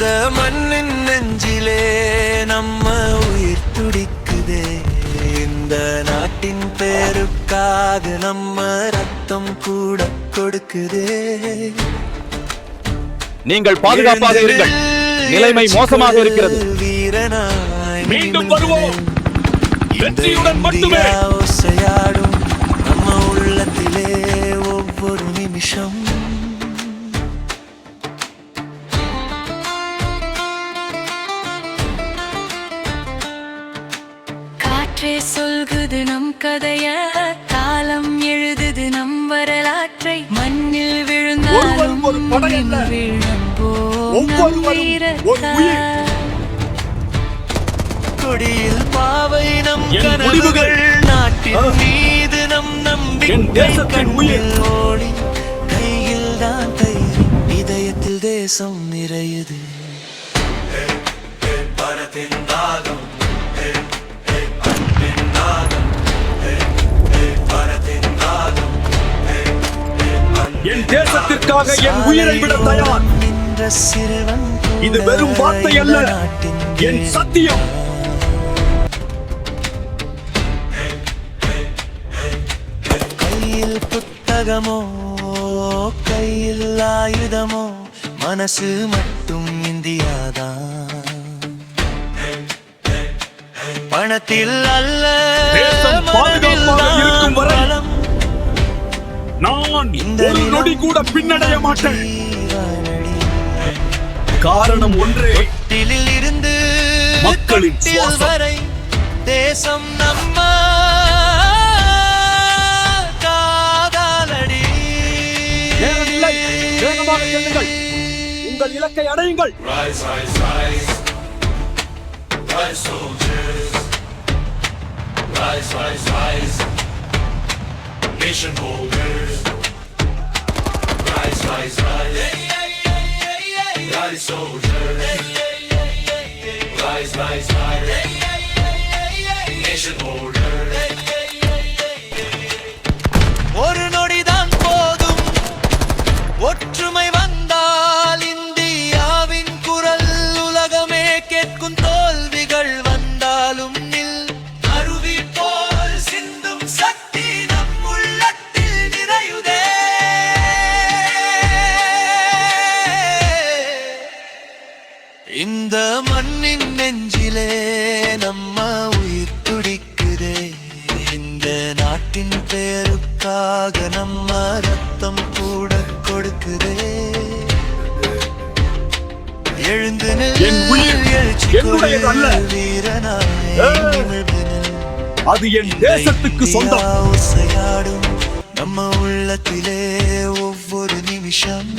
இந்த மண்ணின் நெஞ்சிலே நம்ம உயிர் துடிக்குதே, இந்த நாட்டின் பேருக்காக நம்ம ரத்தம் கூட கொடுக்குதே. நீங்கள் பாதுகாப்பாக இருங்கள், நிலைமை மோசமாக இருக்கிறது. வீரனாய் மீண்டும் வருவோம், வெற்றியுடன் மட்டுமே. ஓசையாடும் நம்ம உள்ளத்திலே ஒவ்வொரு நிமிஷம். காற்றே சொல்குது நம் கதைய, காலம் எழுதுது நம் வரலாற்றை. மண்ணில் விழுந்தாலும் கொடியில் பாவை நம் கனவுகள், நாட்டின் மீது நம் நம்பிக்கை. கண்ணில் ஓடி கையில் தான் தைரியம், இதயத்தில் தேசம் நிறையுது. பரத்தின் தாகம், என் தேசத்திற்காக என் உயிரை விட தயார். இது வெறும் வார்த்தை அல்ல, என் சத்தியம். கையில் புத்தகமோ கையில் ஆயுதமோ, மனசு மட்டும் இந்தியாதான். பணத்தில் அல்ல மனதில் தான் பலம். நான் ஒரு நொடி கூட பின்னடைய மாட்டேன். காரணம் ஒன்றே, இருந்து மக்களின் சுவாசம் வரை தேசம் நம்ம காதலடி. வேகமாக செல்லுங்கள், உங்கள் இலக்கை அடையுங்கள். Rise, rise, rise. Rise, soldiers. Rise, rise, rise. Nation holders. Rise, rise, rise. Rise, soldiers. Rise, rise, rise. Nation holders. ஒரு நொடிதான் போதும், ஒற்றுமை வந்தால் இந்தியாவின் குரல் உலகமே கேட்கும். தோல்விகள் வந்தாலும் நில், அருவி போல் சிந்தும் சக்தி நம் உள்ளத்தில் நிறையுதே. இந்த மண்ணின் நெஞ்சிலே நம்ம உயிர் துடிக்குதே, இந்த நாட்டின் பேருக்காக நம்ம ரத்தம் கூட கொடுக்குதே. எழுந்து என் உயிர் என்னுடையதல்ல, அது என் தேசத்துக்கு சொந்தம். ஓசையாடும் நம்ம உள்ளத்திலே ஒவ்வொரு நிமிஷம்.